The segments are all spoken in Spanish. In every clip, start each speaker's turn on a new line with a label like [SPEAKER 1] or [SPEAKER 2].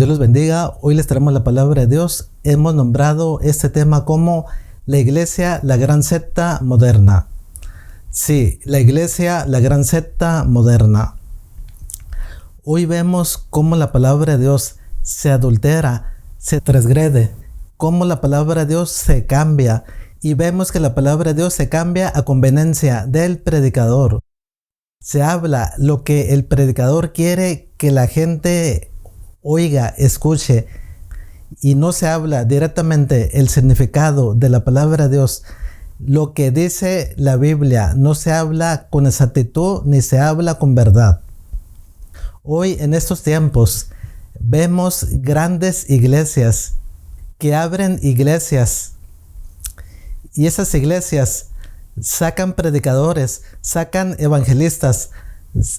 [SPEAKER 1] Dios los bendiga. Hoy les traemos la palabra de Dios. Hemos nombrado este tema como la iglesia, la gran secta moderna. Sí, la iglesia, la gran secta moderna. Hoy vemos cómo la palabra de Dios se adultera, se transgrede, cómo la palabra de Dios se cambia, y vemos que la palabra de Dios se cambia a conveniencia del predicador. Se habla lo que el predicador quiere que la gente oiga, escuche, y no se habla directamente el significado de la palabra de Dios, lo que dice la Biblia. No se habla con exactitud ni se habla con verdad. Hoy en estos tiempos vemos grandes iglesias que abren iglesias, y esas iglesias sacan predicadores, sacan evangelistas,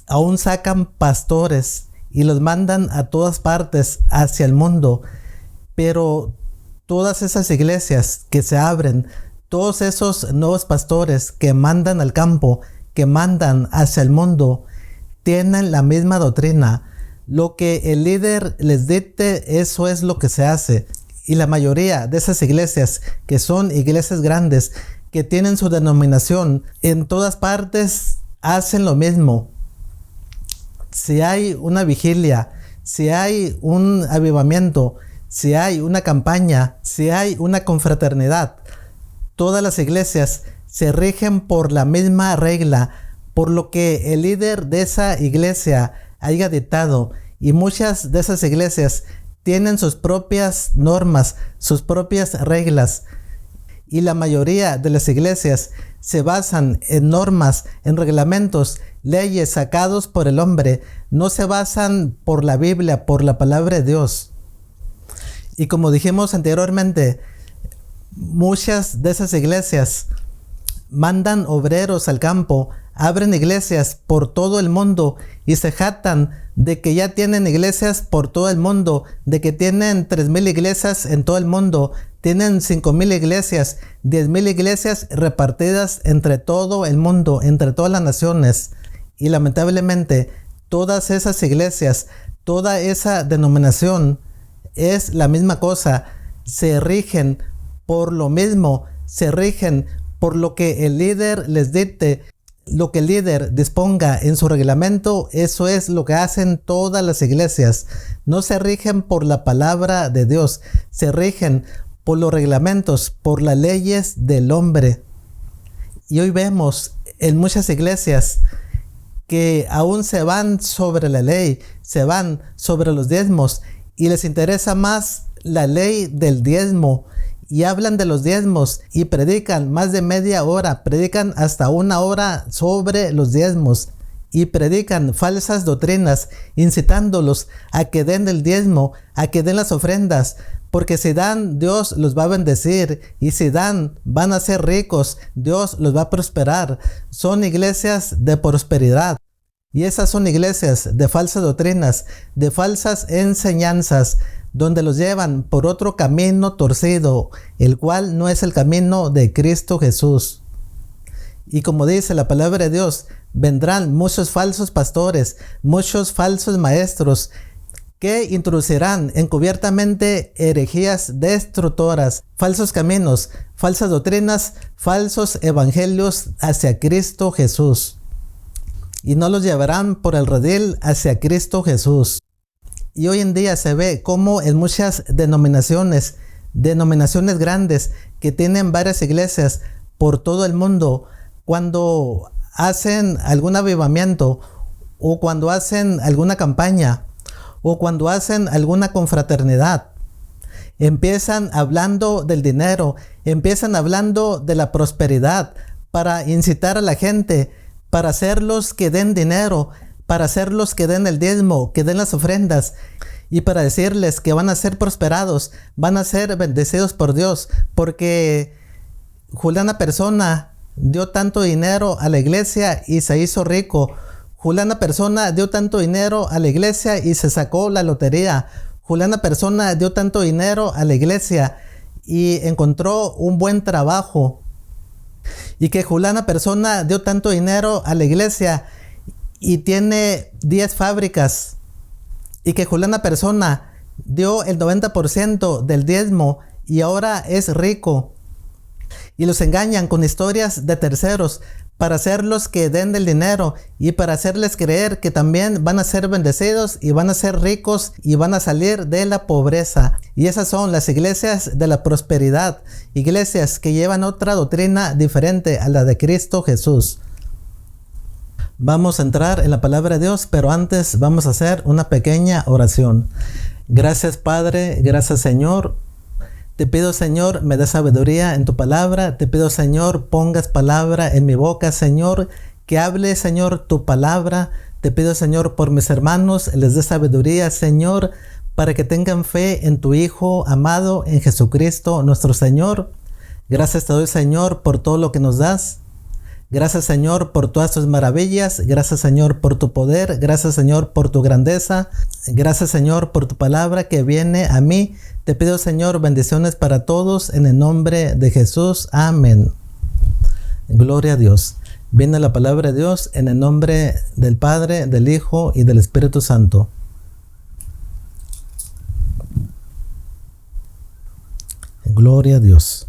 [SPEAKER 1] aún sacan pastores y los mandan a todas partes hacia el mundo. Pero todas esas iglesias que se abren, todos esos nuevos pastores que mandan al campo, que mandan hacia el mundo, tienen la misma doctrina. Lo que el líder les dicte, eso es lo que se hace. Y la mayoría de esas iglesias, que son iglesias grandes, que tienen su denominación, en todas partes hacen lo mismo. Si hay una vigilia, si hay un avivamiento, si hay una campaña, si hay una confraternidad, todas las iglesias se rigen por la misma regla, por lo que el líder de esa iglesia haya dictado. Y muchas de esas iglesias tienen sus propias normas, sus propias reglas. Y la mayoría de las iglesias se basan en normas, en reglamentos, leyes sacados por el hombre. No se basan por la Biblia, por la palabra de Dios. Y como dijimos anteriormente, muchas de esas iglesias mandan obreros al campo, abren iglesias por todo el mundo y se jactan de que ya tienen iglesias por todo el mundo, de que tienen 3,000 iglesias en todo el mundo, tienen 5,000 iglesias, 10,000 iglesias repartidas entre todo el mundo, entre todas las naciones. Y lamentablemente todas esas iglesias, toda esa denominación es la misma cosa. Se rigen por lo mismo, se rigen por lo que el líder les dicte, lo que el líder disponga en su reglamento. Eso es lo que hacen todas las iglesias. No se rigen por la palabra de Dios, se rigen por los reglamentos, por las leyes del hombre. Y hoy vemos en muchas iglesias que aún se van sobre la ley, se van sobre los diezmos, y les interesa más la ley del diezmo, y hablan de los diezmos y predican más de media hora, predican hasta 1 hora sobre los diezmos, y predican falsas doctrinas, incitándolos a que den el diezmo, a que den las ofrendas, porque si dan, Dios los va a bendecir, y si dan, van a ser ricos, Dios los va a prosperar. Son iglesias de prosperidad. Y esas son iglesias de falsas doctrinas, de falsas enseñanzas, donde los llevan por otro camino torcido, el cual no es el camino de Cristo Jesús. Y como dice la palabra de Dios, vendrán muchos falsos pastores, muchos falsos maestros, que introducirán encubiertamente herejías destructoras, falsos caminos, falsas doctrinas, falsos evangelios hacia Cristo Jesús. Y no los llevarán por el redil hacia Cristo Jesús. Y hoy en día se ve como en muchas denominaciones grandes que tienen varias iglesias por todo el mundo, cuando hacen algún avivamiento, o cuando hacen alguna campaña, o cuando hacen alguna confraternidad, empiezan hablando del dinero, empiezan hablando de la prosperidad, para incitar a la gente, para hacerlos que den dinero, para hacerlos que den el diezmo, que den las ofrendas, y para decirles que van a ser prosperados, van a ser bendecidos por Dios, porque fulana persona dio tanto dinero a la iglesia y se hizo rico. Fulana persona dio tanto dinero a la iglesia y se sacó la lotería. Fulana persona dio tanto dinero a la iglesia y encontró un buen trabajo. Y que fulana persona dio tanto dinero a la iglesia y tiene 10 fábricas. Y que fulana persona dio el 90% del diezmo y ahora es rico. Y los engañan con historias de terceros para hacerlos que den del dinero y para hacerles creer que también van a ser bendecidos y van a ser ricos y van a salir de la pobreza. Y esas son las iglesias de la prosperidad, iglesias que llevan otra doctrina diferente a la de Cristo Jesús. Vamos a entrar en la palabra de Dios, pero antes vamos a hacer una pequeña oración. Gracias Padre, gracias Señor. Te pido, Señor, me des sabiduría en tu palabra. Te pido, Señor, pongas palabra en mi boca, Señor, que hable, Señor, tu palabra. Te pido, Señor, por mis hermanos, les des sabiduría, Señor, para que tengan fe en tu Hijo amado, en Jesucristo, nuestro Señor. Gracias te doy, Señor, por todo lo que nos das. Gracias, Señor, por todas tus maravillas. Gracias, Señor, por tu poder. Gracias, Señor, por tu grandeza. Gracias, Señor, por tu palabra que viene a mí. Te pido, Señor, bendiciones para todos en el nombre de Jesús. Amén. Gloria a Dios. Viene la palabra de Dios en el nombre del Padre, del Hijo y del Espíritu Santo. Gloria a Dios.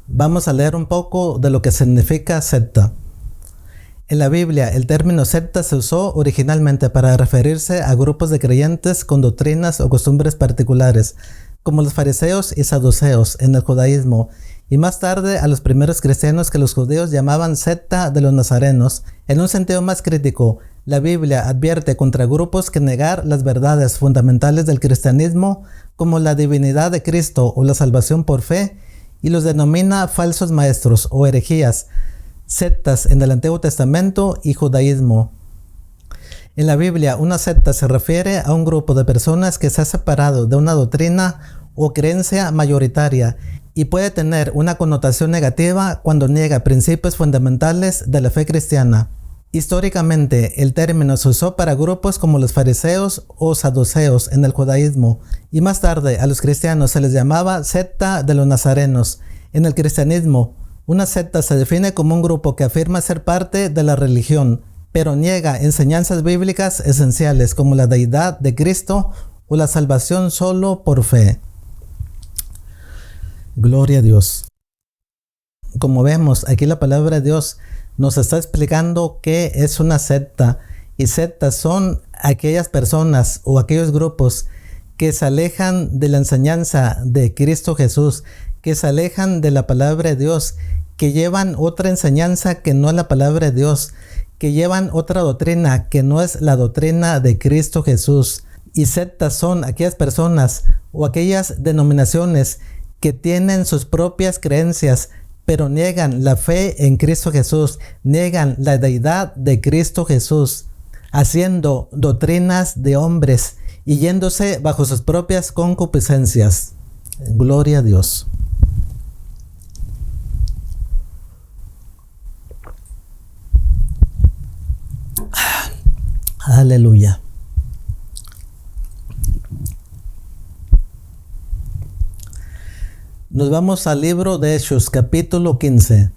[SPEAKER 1] Vamos a leer un poco de lo que significa secta. En la Biblia, el término secta se usó originalmente para referirse a grupos de creyentes con doctrinas o costumbres particulares, como los fariseos y saduceos en el judaísmo, y más tarde a los primeros cristianos que los judíos llamaban secta de los nazarenos. En un sentido más crítico, la Biblia advierte contra grupos que negar las verdades fundamentales del cristianismo, como la divinidad de Cristo o la salvación por fe, y los denomina falsos maestros o herejías, sectas en el Antiguo Testamento y judaísmo. En la Biblia, una secta se refiere a un grupo de personas que se ha separado de una doctrina o creencia mayoritaria y puede tener una connotación negativa cuando niega principios fundamentales de la fe cristiana. Históricamente, el término se usó para grupos como los fariseos o saduceos en el judaísmo, y más tarde a los cristianos se les llamaba secta de los nazarenos. En el cristianismo, una secta se define como un grupo que afirma ser parte de la religión, pero niega enseñanzas bíblicas esenciales como la deidad de Cristo o la salvación solo por fe. Gloria a Dios. Como vemos, aquí la palabra de Dios nos está explicando qué es una secta, y sectas son aquellas personas o aquellos grupos que se alejan de la enseñanza de Cristo Jesús, que se alejan de la palabra de Dios, que llevan otra enseñanza que no es la palabra de Dios, que llevan otra doctrina que no es la doctrina de Cristo Jesús. Y sectas son aquellas personas o aquellas denominaciones que tienen sus propias creencias, pero niegan la fe en Cristo Jesús, niegan la deidad de Cristo Jesús, haciendo doctrinas de hombres y yéndose bajo sus propias concupiscencias. Gloria a Dios. Aleluya. Nos vamos al libro de Hechos, capítulo 15,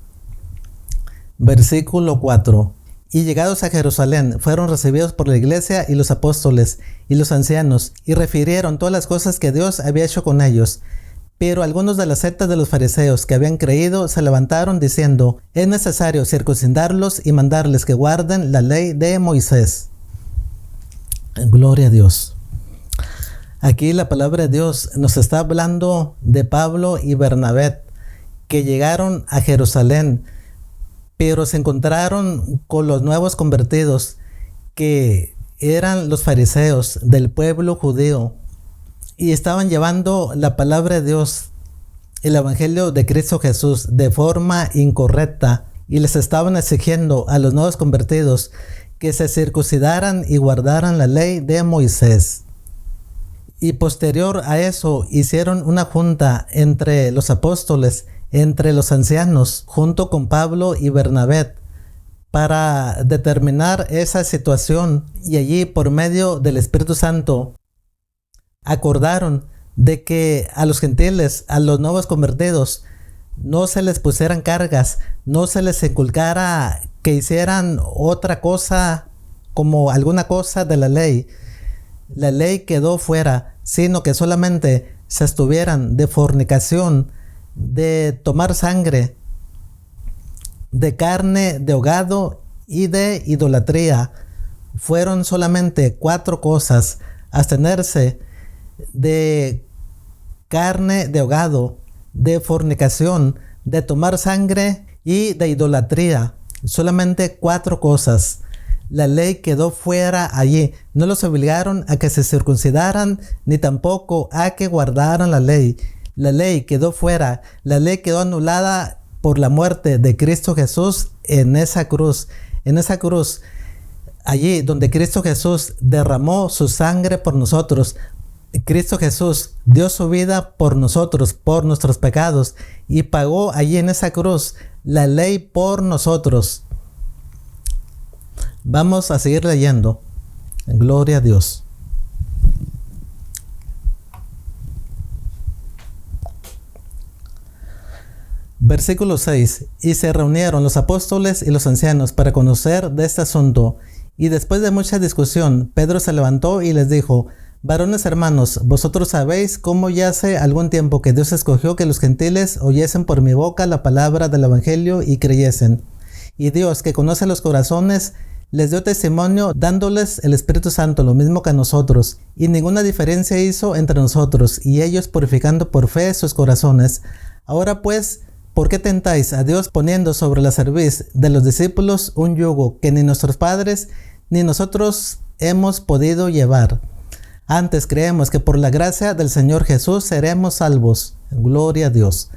[SPEAKER 1] versículo 4. Y llegados a Jerusalén, fueron recibidos por la iglesia y los apóstoles y los ancianos, y refirieron todas las cosas que Dios había hecho con ellos. Pero algunos de las sectas de los fariseos que habían creído se levantaron diciendo: es necesario circuncidarlos y mandarles que guarden la ley de Moisés. Gloria a Dios. Aquí la palabra de Dios nos está hablando de Pablo y Bernabé, que llegaron a Jerusalén, pero se encontraron con los nuevos convertidos, que eran los fariseos del pueblo judío, y estaban llevando la palabra de Dios, el evangelio de Cristo Jesús, de forma incorrecta, y les estaban exigiendo a los nuevos convertidos que se circuncidaran y guardaran la ley de Moisés. Y posterior a eso hicieron una junta entre los apóstoles, entre los ancianos, junto con Pablo y Bernabé, para determinar esa situación, y allí por medio del Espíritu Santo acordaron de que a los gentiles, a los nuevos convertidos, no se les pusieran cargas, no se les inculcara que hicieran otra cosa como alguna cosa de la ley, la ley quedó fuera, sino que solamente se abstuvieran de fornicación, de tomar sangre, de carne de ahogado y de idolatría. Fueron solamente 4 cosas: abstenerse de carne de ahogado, de fornicación, de tomar sangre y de idolatría. Solamente 4 cosas. La ley quedó fuera allí. No los obligaron a que se circuncidaran, ni tampoco a que guardaran la ley. La ley quedó fuera. La ley quedó anulada por la muerte de Cristo Jesús en esa cruz. En esa cruz, allí donde Cristo Jesús derramó su sangre por nosotros. Cristo Jesús dio su vida por nosotros, por nuestros pecados, y pagó allí en esa cruz la ley por nosotros. Vamos a seguir leyendo. Gloria a Dios. Versículo 6. Y se reunieron los apóstoles y los ancianos para conocer de este asunto. Y después de mucha discusión, Pedro se levantó y les dijo: varones hermanos, vosotros sabéis cómo ya hace algún tiempo que Dios escogió que los gentiles oyesen por mi boca la palabra del evangelio y creyesen. Y Dios, que conoce los corazones, les dio testimonio dándoles el Espíritu Santo, lo mismo que a nosotros, y ninguna diferencia hizo entre nosotros y ellos, purificando por fe sus corazones. Ahora pues, ¿por qué tentáis a Dios poniendo sobre la cerviz de los discípulos un yugo que ni nuestros padres ni nosotros hemos podido llevar? Antes creemos que por la gracia del Señor Jesús seremos salvos. Gloria a Dios.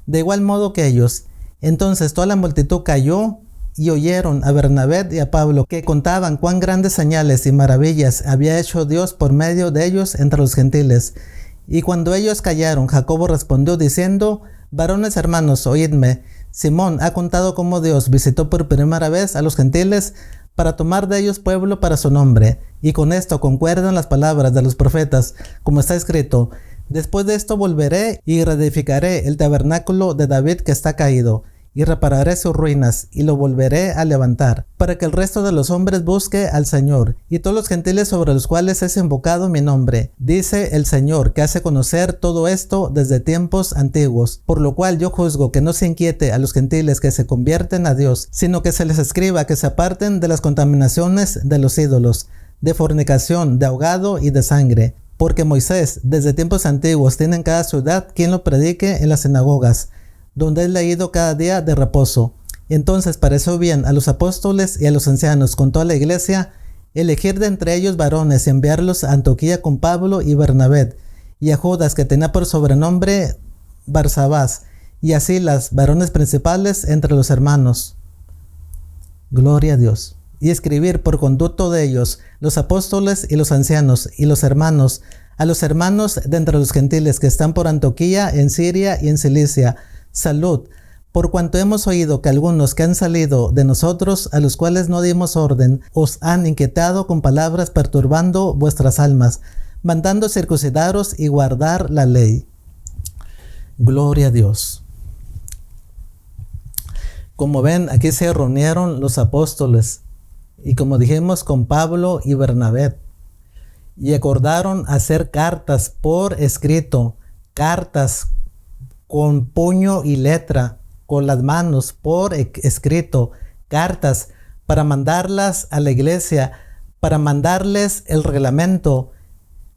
[SPEAKER 1] De igual modo que ellos. Entonces toda la multitud cayó y oyeron a Bernabé y a Pablo, que contaban cuán grandes señales y maravillas había hecho Dios por medio de ellos entre los gentiles. Y cuando ellos callaron, Jacobo respondió diciendo: varones hermanos, oídme. Simón ha contado cómo Dios visitó por primera vez a los gentiles para tomar de ellos pueblo para su nombre. Y con esto concuerdan las palabras de los profetas, como está escrito: después de esto volveré y reedificaré el tabernáculo de David que está caído, y repararé sus ruinas, y lo volveré a levantar, para que el resto de los hombres busque al Señor, y todos los gentiles sobre los cuales es invocado mi nombre. Dice el Señor, que hace conocer todo esto desde tiempos antiguos, por lo cual yo juzgo que no se inquiete a los gentiles que se convierten a Dios, sino que se les escriba que se aparten de las contaminaciones de los ídolos, de fornicación, de ahogado y de sangre. Porque Moisés, desde tiempos antiguos, tiene en cada ciudad quien lo predique en las sinagogas, donde es leído cada día de reposo. Entonces pareció bien a los apóstoles y a los ancianos con toda la iglesia elegir de entre ellos varones y enviarlos a Antioquía con Pablo y Bernabé, y a Judas, que tenía por sobrenombre Barsabás, y así las varones principales entre los hermanos. Gloria a Dios. Y escribir por conducto de ellos, los apóstoles y los ancianos y los hermanos, a los hermanos de entre los gentiles que están por Antioquía, en Siria y en Cilicia, salud, por cuanto hemos oído que algunos que han salido de nosotros, a los cuales no dimos orden, os han inquietado con palabras perturbando vuestras almas, mandando circuncidaros y guardar la ley. Gloria a Dios. Como ven, aquí se reunieron los apóstoles, y como dijimos, con Pablo y Bernabé, y acordaron hacer cartas por escrito, cartas con puño y letra, con las manos, por escrito, cartas para mandarlas a la iglesia, para mandarles el reglamento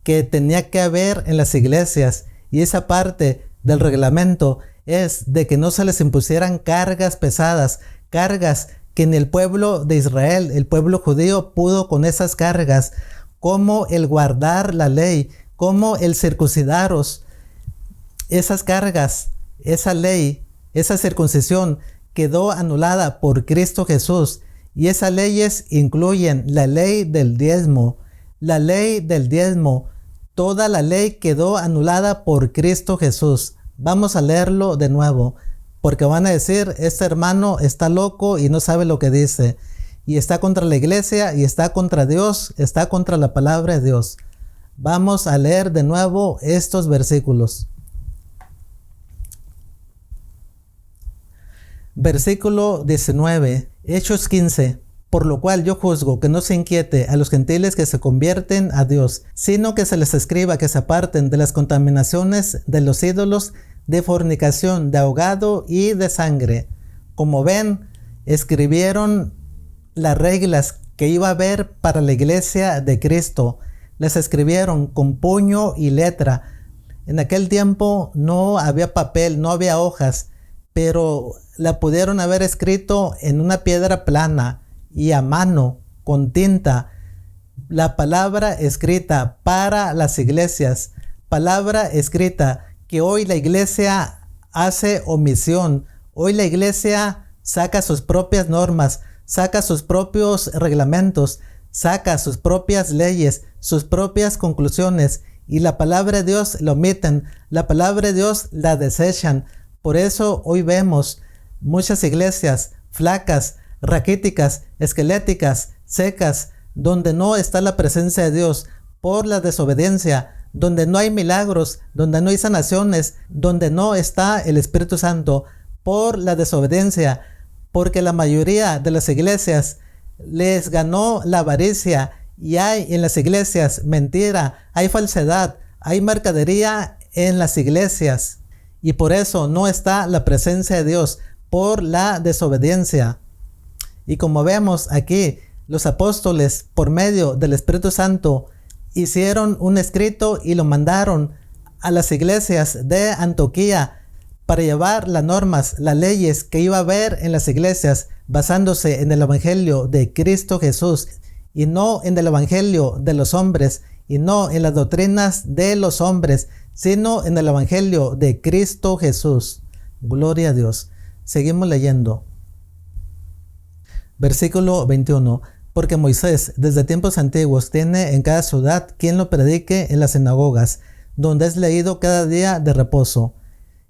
[SPEAKER 1] que tenía que haber en las iglesias. Y esa parte del reglamento es de que no se les impusieran cargas pesadas, cargas que ni el pueblo de Israel, el pueblo judío, pudo con esas cargas, como el guardar la ley, como el circuncidaros. Esas cargas, esa ley, esa circuncisión quedó anulada por Cristo Jesús, y esas leyes incluyen la ley del diezmo. La ley del diezmo, toda la ley quedó anulada por Cristo Jesús. Vamos a leerlo de nuevo, porque van a decir: este hermano está loco y no sabe lo que dice, y está contra la iglesia, y está contra Dios, está contra la palabra de Dios. Vamos a leer de nuevo estos versículos. Versículo 19, Hechos 15. Por lo cual yo juzgo que no se inquiete a los gentiles que se convierten a Dios, sino que se les escriba que se aparten de las contaminaciones de los ídolos, de fornicación, de ahogado y de sangre. Como ven, escribieron las reglas que iba a haber para la iglesia de Cristo. Las escribieron con puño y letra. En aquel tiempo no había papel, no había hojas, pero la pudieron haber escrito en una piedra plana y a mano, con tinta. La palabra escrita para las iglesias, palabra escrita que hoy la iglesia hace omisión. Hoy la iglesia saca sus propias normas, saca sus propios reglamentos, saca sus propias leyes, sus propias conclusiones, y la palabra de Dios la omiten, la palabra de Dios la desechan. Por eso hoy vemos muchas iglesias flacas, raquíticas, esqueléticas, secas, donde no está la presencia de Dios por la desobediencia, donde no hay milagros, donde no hay sanaciones, donde no está el Espíritu Santo por la desobediencia, porque la mayoría de las iglesias les ganó la avaricia, y hay en las iglesias mentira, hay falsedad, hay mercadería en las iglesias, y por eso no está la presencia de Dios por la desobediencia. Y como vemos aquí, los apóstoles por medio del Espíritu Santo hicieron un escrito y lo mandaron a las iglesias de Antioquía para llevar las normas, las leyes que iba a haber en las iglesias, basándose en el Evangelio de Cristo Jesús, y no en el Evangelio de los hombres, y no en las doctrinas de los hombres, sino en el Evangelio de Cristo Jesús. Gloria a Dios. Seguimos leyendo. Versículo 21. Porque Moisés desde tiempos antiguos tiene en cada ciudad quien lo predique en las sinagogas, donde es leído cada día de reposo.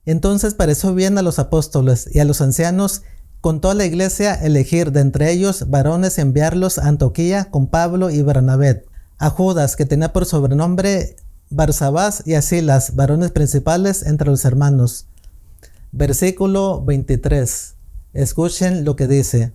[SPEAKER 1] Entonces pareció bien a los apóstoles y a los ancianos con toda la iglesia elegir de entre ellos varones y enviarlos a Antioquía con Pablo y Bernabé, a Judas, que tenía por sobrenombre Barsabás, y a Silas, varones principales entre los hermanos. Versículo 23. Escuchen lo que dice.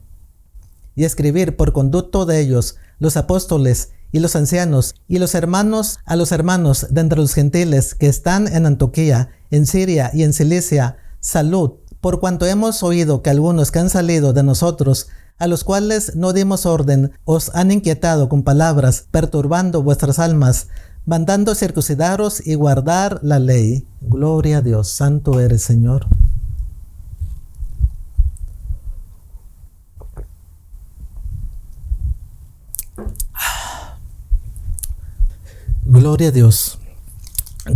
[SPEAKER 1] Y escribir por conducto de ellos, los apóstoles y los ancianos y los hermanos, a los hermanos de entre los gentiles que están en Antioquía, en Siria y en Cilicia, salud, por cuanto hemos oído que algunos que han salido de nosotros, a los cuales no dimos orden, os han inquietado con palabras, perturbando vuestras almas, mandando circuncidaros y guardar la ley. Gloria a Dios. Santo eres, Señor. Gloria a Dios.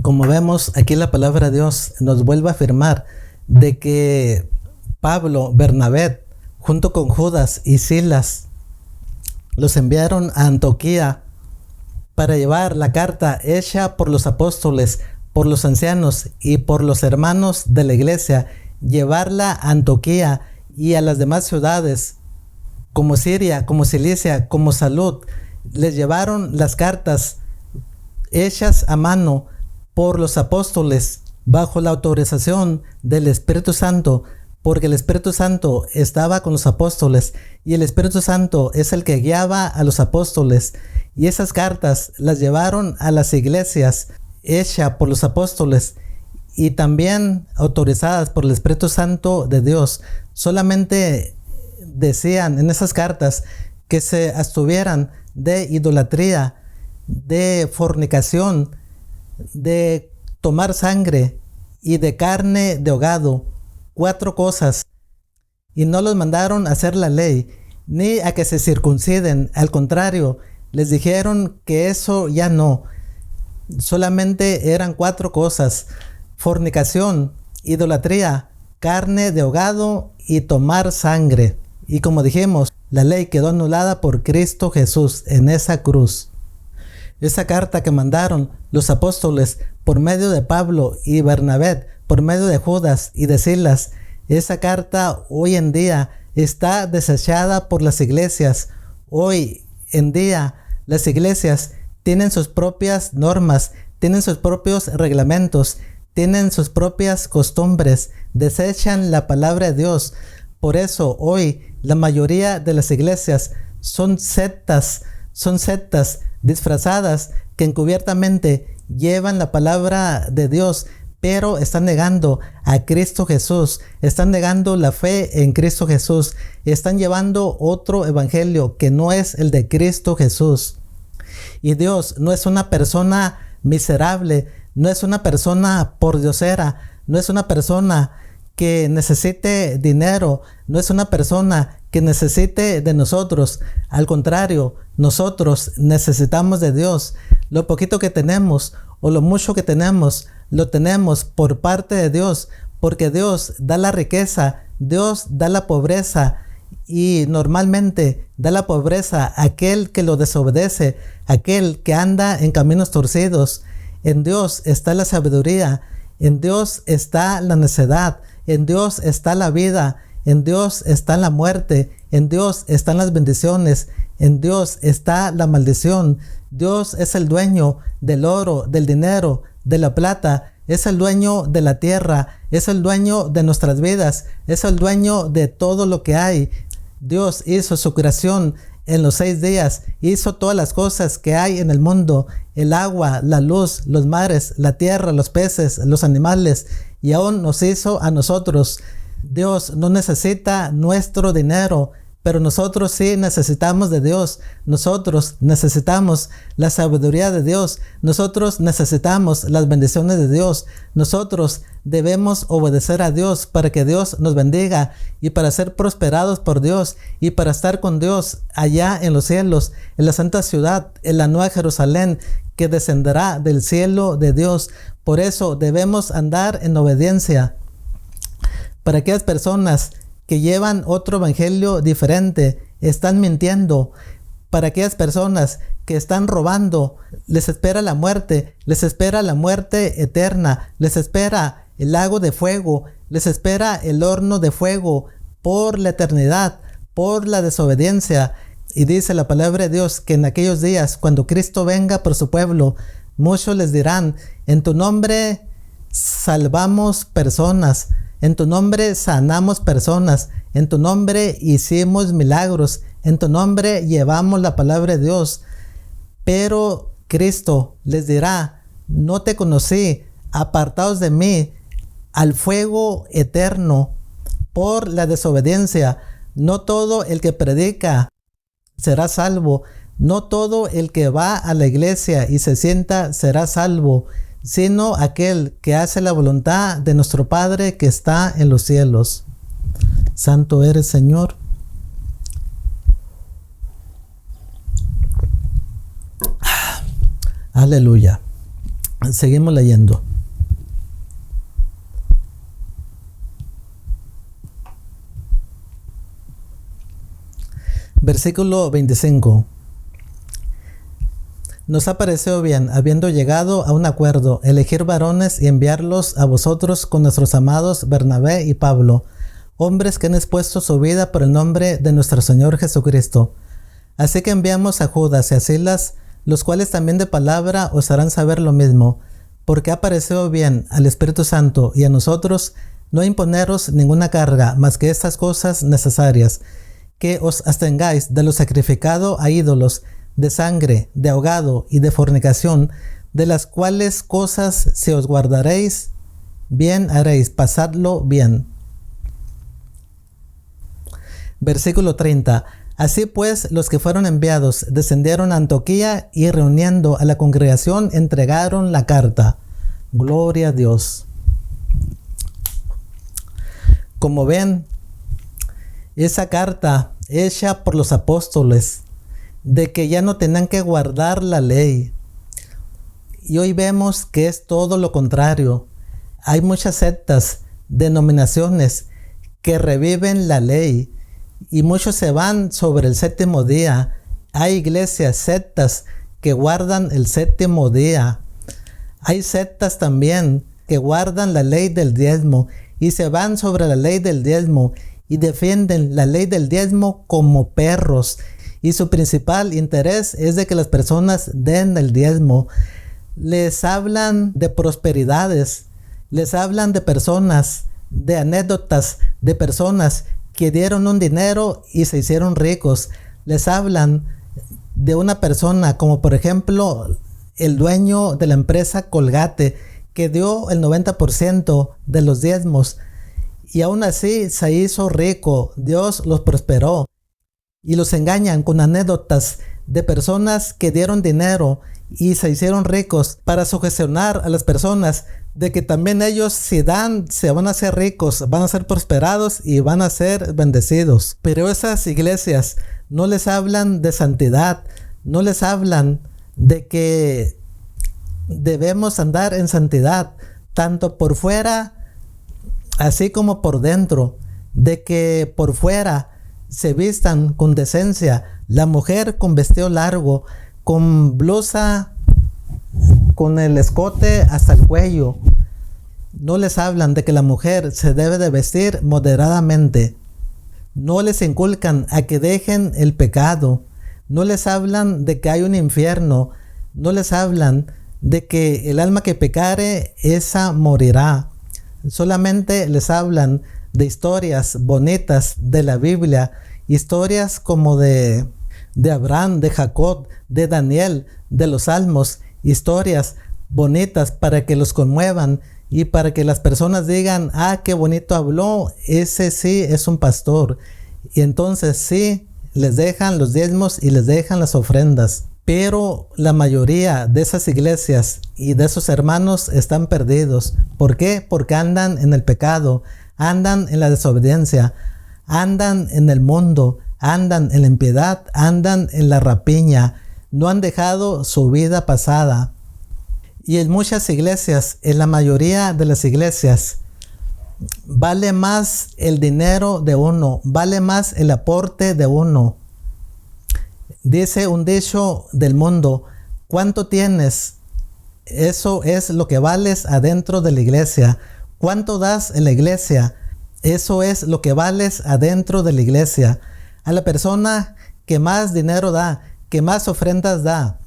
[SPEAKER 1] Como vemos aquí, la palabra de Dios nos vuelve a afirmar de que Pablo, Bernabé, junto con Judas y Silas, los enviaron a Antioquía para llevar la carta hecha por los apóstoles, por los ancianos y por los hermanos de la iglesia, llevarla a Antioquía y a las demás ciudades, como Siria, como Cilicia, como Salud. Les llevaron las cartas hechas a mano por los apóstoles, bajo la autorización del Espíritu Santo, porque el Espíritu Santo estaba con los apóstoles y el Espíritu Santo es el que guiaba a los apóstoles, y esas cartas las llevaron a las iglesias hechas por los apóstoles y también autorizadas por el Espíritu Santo de Dios. Solamente decían en esas cartas que se abstuvieran de idolatría, de fornicación, de tomar sangre y de carne de ahogado. 4 cosas. Y no los mandaron a hacer la ley, ni a que se circunciden. Al contrario, les dijeron que eso ya no. Solamente eran 4 cosas: fornicación, idolatría, carne de ahogado y tomar sangre. Y como dijimos, la ley quedó anulada por Cristo Jesús en esa cruz. Esa carta que mandaron los apóstoles por medio de Pablo y Bernabé, por medio de Judas y de Silas, esa carta hoy en día está desechada por las iglesias. Hoy en día las iglesias tienen sus propias normas, tienen sus propios reglamentos, tienen sus propias costumbres, desechan la palabra de Dios. Por eso hoy la mayoría de las iglesias son sectas disfrazadas que encubiertamente llevan la palabra de Dios, pero están negando a Cristo Jesús, están negando la fe en Cristo Jesús, están llevando otro evangelio que no es el de Cristo Jesús. Y Dios no es una persona miserable, no es una persona pordiosera, no es una persona que necesite dinero, no es una persona que necesite de nosotros. Al contrario, nosotros necesitamos de Dios. Lo poquito que tenemos o lo mucho que tenemos, lo tenemos por parte de Dios, porque Dios da la riqueza, Dios da la pobreza, y normalmente da la pobreza a aquel que lo desobedece, aquel que anda en caminos torcidos. En Dios está la sabiduría, en Dios está la necedad, en Dios está la vida, en Dios está la muerte, en Dios están las bendiciones, en Dios está la maldición. Dios es el dueño del oro, del dinero, de la plata, es el dueño de la tierra, es el dueño de nuestras vidas, es el dueño de todo lo que hay. Dios hizo su creación en los 6 días, hizo todas las cosas que hay en el mundo, el agua, la luz, los mares, la tierra, los peces, los animales, y aún nos hizo a nosotros. Dios no necesita nuestro dinero, pero nosotros sí necesitamos de Dios. Nosotros necesitamos la sabiduría de Dios. Nosotros necesitamos las bendiciones de Dios. Nosotros debemos obedecer a Dios para que Dios nos bendiga y para ser prosperados por Dios y para estar con Dios allá en los cielos, en la santa ciudad, en la nueva Jerusalén que descenderá del cielo de Dios. Por eso debemos andar en obediencia. Para aquellas personas que llevan otro evangelio diferente, están mintiendo. Para aquellas personas que están robando, les espera la muerte eterna, les espera el lago de fuego, les espera el horno de fuego por la eternidad, por la desobediencia. Y dice la palabra de Dios que en aquellos días, cuando Cristo venga por su pueblo, muchos les dirán: en tu nombre salvamos personas, en tu nombre sanamos personas, en tu nombre hicimos milagros, en tu nombre llevamos la palabra de Dios. Pero Cristo les dirá: no te conocí, apartaos de mí, al fuego eterno por la desobediencia. No todo el que predica será salvo, no todo el que va a la iglesia y se sienta será salvo, sino aquel que hace la voluntad de nuestro Padre que está en los cielos. Santo eres, Señor. Aleluya. Seguimos leyendo. Versículo 25. Nos ha parecido bien, habiendo llegado a un acuerdo, elegir varones y enviarlos a vosotros con nuestros amados Bernabé y Pablo, hombres que han expuesto su vida por el nombre de nuestro Señor Jesucristo. Así que enviamos a Judas y a Silas, los cuales también de palabra os harán saber lo mismo, porque ha parecido bien al Espíritu Santo y a nosotros no imponeros ninguna carga más que estas cosas necesarias, que os abstengáis de lo sacrificado a ídolos, de sangre, de ahogado y de fornicación, de las cuales cosas si os guardaréis, bien haréis, pasadlo bien. Versículo 30. Así pues, los que fueron enviados descendieron a Antioquía y reuniendo a la congregación entregaron la carta. Gloria a Dios. Como ven, esa carta hecha por los apóstoles, de que ya no tenían que guardar la ley. Y hoy vemos que es todo lo contrario. Hay muchas sectas, denominaciones que reviven la ley y muchos se van sobre el 7º día. Hay iglesias, sectas que guardan el 7º día. Hay sectas también que guardan la ley del diezmo y se van sobre la ley del diezmo y defienden la ley del diezmo como perros. Y su principal interés es de que las personas den el diezmo. Les hablan de prosperidades, les hablan de personas, de anécdotas de personas que dieron un dinero y se hicieron ricos. Les hablan de una persona como por ejemplo el dueño de la empresa Colgate, que dio el 90% de los diezmos y aún así se hizo rico. Dios los prosperó. Y los engañan con anécdotas de personas que dieron dinero y se hicieron ricos para sugestionar a las personas de que también ellos, si dan, se van a hacer ricos, van a ser prosperados y van a ser bendecidos. Pero esas iglesias no les hablan de santidad, no les hablan de que debemos andar en santidad, tanto por fuera así como por dentro, de que por fuera se vistan con decencia, la mujer con vestido largo, con blusa, con el escote hasta el cuello. No les hablan de que la mujer se debe de vestir moderadamente. No les inculcan a que dejen el pecado. No les hablan de que hay un infierno. No les hablan de que el alma que pecare, esa morirá. Solamente les hablan de historias bonitas de la Biblia, historias como de Abraham, de Jacob, de Daniel, de los Salmos, historias bonitas para que los conmuevan y para que las personas digan, ah, qué bonito habló, ese sí es un pastor. Y entonces sí, les dejan los diezmos y les dejan las ofrendas. Pero la mayoría de esas iglesias y de esos hermanos están perdidos. ¿Por qué? Porque andan en el pecado, andan en la desobediencia, andan en el mundo, andan en la impiedad, andan en la rapiña. No han dejado su vida pasada. Y en muchas iglesias, en la mayoría de las iglesias, vale más el dinero de uno, vale más el aporte de uno. Dice un dicho del mundo, ¿cuánto tienes? Eso es lo que vales adentro de la iglesia. ¿Cuánto das en la iglesia? Eso es lo que vales adentro de la iglesia. A la persona que más dinero da, que más ofrendas da,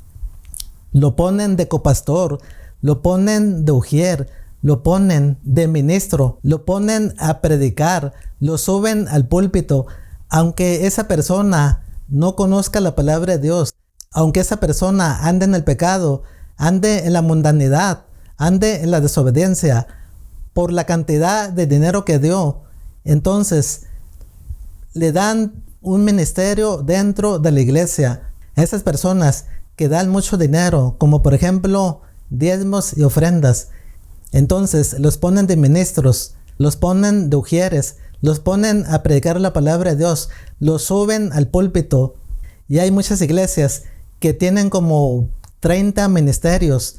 [SPEAKER 1] lo ponen de copastor, lo ponen de ujier, lo ponen de ministro, lo ponen a predicar, lo suben al púlpito, aunque esa persona no conozca la palabra de Dios, aunque esa persona ande en el pecado, ande en la mundanidad, ande en la desobediencia, por la cantidad de dinero que dio, entonces le dan un ministerio dentro de la iglesia. A esas personas que dan mucho dinero, como por ejemplo diezmos y ofrendas, entonces los ponen de ministros, los ponen de ujieres, los ponen a predicar la palabra de Dios, los suben al púlpito. Y hay muchas iglesias que tienen como 30 ministerios.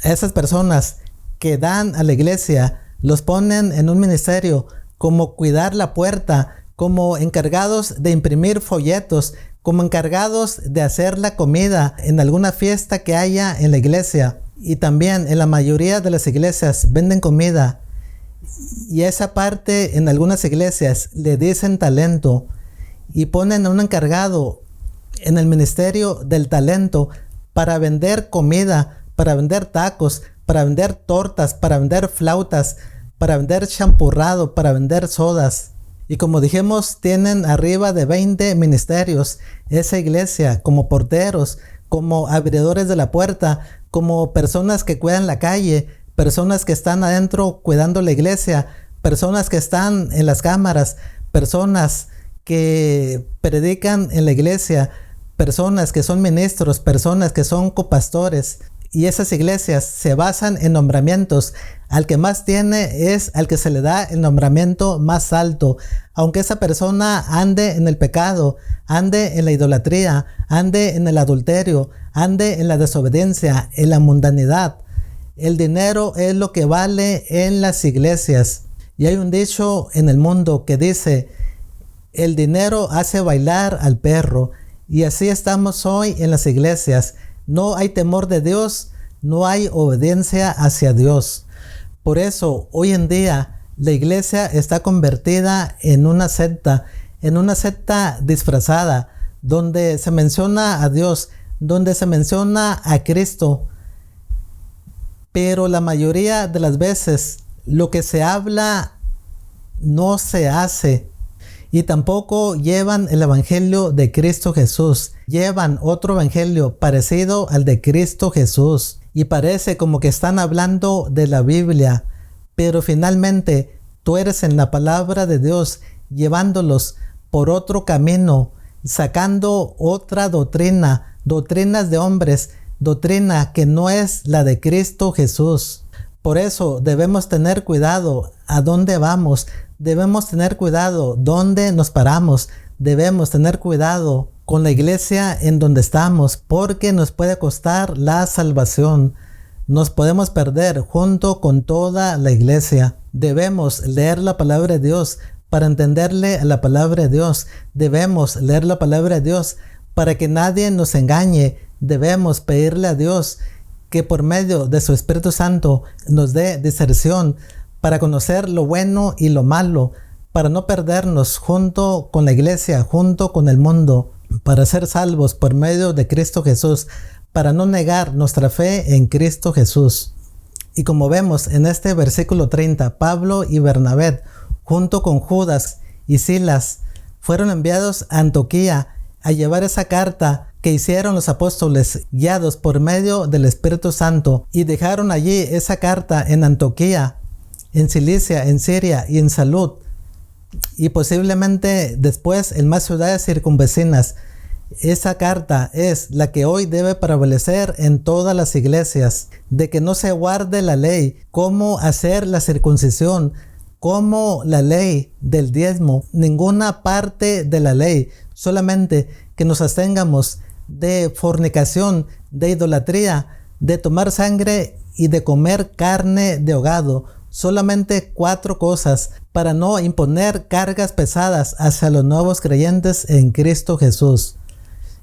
[SPEAKER 1] Esas personas que dan a la iglesia, los ponen en un ministerio como cuidar la puerta, como encargados de imprimir folletos, como encargados de hacer la comida en alguna fiesta que haya en la iglesia. Y también en la mayoría de las iglesias venden comida. Y esa parte en algunas iglesias le dicen talento y ponen a un encargado en el ministerio del talento para vender comida, para vender tacos, para vender tortas, para vender flautas, para vender champurrado, para vender sodas. Y como dijimos, tienen arriba de 20 ministerios esa iglesia, como porteros, como abridores de la puerta, como personas que cuidan la calle, personas que están adentro cuidando la iglesia, personas que están en las cámaras, personas que predican en la iglesia, personas que son ministros, personas que son copastores. Y esas iglesias se basan en nombramientos. Al que más tiene es al que se le da el nombramiento más alto. Aunque esa persona ande en el pecado, ande en la idolatría, ande en el adulterio, ande en la desobediencia, en la mundanidad. El dinero es lo que vale en las iglesias. Y hay un dicho en el mundo que dice, el dinero hace bailar al perro. Y así estamos hoy en las iglesias. No hay temor de Dios, no hay obediencia hacia Dios. Por eso, hoy en día, la iglesia está convertida en una secta disfrazada, donde se menciona a Dios, donde se menciona a Cristo. Pero la mayoría de las veces, lo que se habla no se hace. Y tampoco llevan el evangelio de Cristo Jesús. Llevan otro evangelio parecido al de Cristo Jesús. Y parece como que están hablando de la Biblia. Pero finalmente tú eres en la palabra de Dios, llevándolos por otro camino, sacando otra doctrina, doctrinas de hombres, doctrina que no es la de Cristo Jesús. Por eso debemos tener cuidado a dónde vamos, debemos tener cuidado dónde nos paramos, debemos tener cuidado con la iglesia en donde estamos, porque nos puede costar la salvación. Nos podemos perder junto con toda la iglesia. Debemos leer la palabra de Dios para entenderle a la palabra de Dios. Debemos leer la palabra de Dios para que nadie nos engañe. Debemos pedirle a Dios que por medio de su Espíritu Santo nos dé discernción para conocer lo bueno y lo malo, para no perdernos junto con la iglesia, junto con el mundo, para ser salvos por medio de Cristo Jesús, para no negar nuestra fe en Cristo Jesús. Y como vemos en este versículo 30, Pablo y Bernabé, junto con Judas y Silas, fueron enviados a Antioquía a llevar esa carta que hicieron los apóstoles guiados por medio del Espíritu Santo, y dejaron allí esa carta en Antioquía, en Cilicia, en Siria y en Salud, y posiblemente después en más ciudades circunvecinas. Esa carta es la que hoy debe prevalecer en todas las iglesias, de que no se guarde la ley, cómo hacer la circuncisión, como la ley del diezmo, ninguna parte de la ley, solamente que nos abstengamos de fornicación, de idolatría, de tomar sangre y de comer carne de ahogado. Solamente 4 cosas para no imponer cargas pesadas hacia los nuevos creyentes en Cristo Jesús.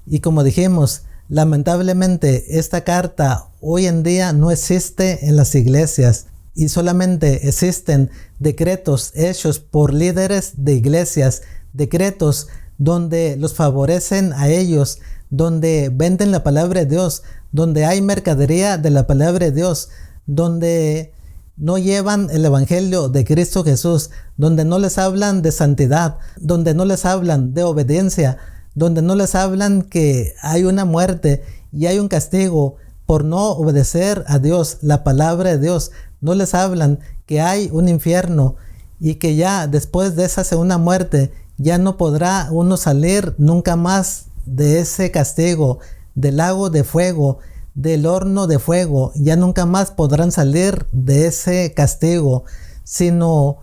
[SPEAKER 1] Y como dijimos, lamentablemente esta carta hoy en día no existe en las iglesias, y solamente existen decretos hechos por líderes de iglesias, decretos donde los favorecen a ellos, donde venden la palabra de Dios, donde hay mercadería de la palabra de Dios, donde no llevan el evangelio de Cristo Jesús, donde no les hablan de santidad, donde no les hablan de obediencia, donde no les hablan que hay una muerte y hay un castigo por no obedecer a Dios, la palabra de Dios. No les hablan que hay un infierno y que ya después de esa segunda muerte ya no podrá uno salir nunca más de ese castigo, del lago de fuego, del horno de fuego. Ya nunca más podrán salir de ese castigo, sino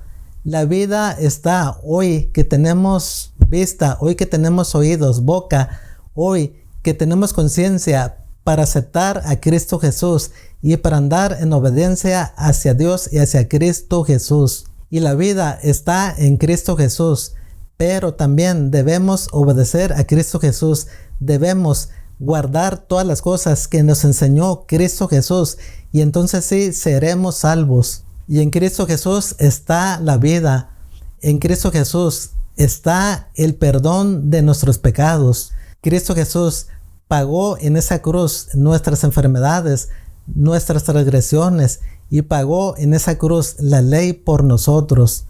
[SPEAKER 1] la vida está hoy que tenemos vista, hoy que tenemos oídos, boca, hoy que tenemos conciencia para aceptar a Cristo Jesús y para andar en obediencia hacia Dios y hacia Cristo Jesús. Y la vida está en Cristo Jesús, pero también debemos obedecer a Cristo Jesús. Debemos guardar todas las cosas que nos enseñó Cristo Jesús, y entonces sí seremos salvos. Y en Cristo Jesús está la vida. En Cristo Jesús está el perdón de nuestros pecados. Cristo Jesús pagó en esa cruz nuestras enfermedades, nuestras transgresiones, y pagó en esa cruz la ley por nosotros.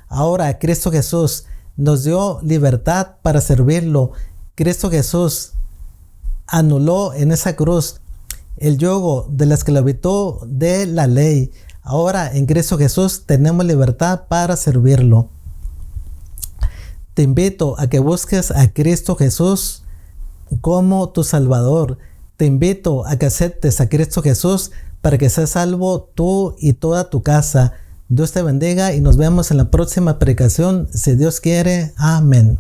[SPEAKER 1] Ahora Cristo Jesús nos dio libertad para servirlo. Cristo Jesús anuló en esa cruz el yugo de la esclavitud de la ley. Ahora en Cristo Jesús tenemos libertad para servirlo. Te invito a que busques a Cristo Jesús como tu Salvador. Te invito a que aceptes a Cristo Jesús para que seas salvo tú y toda tu casa. Dios te bendiga y nos vemos en la próxima predicación, si Dios quiere. Amén.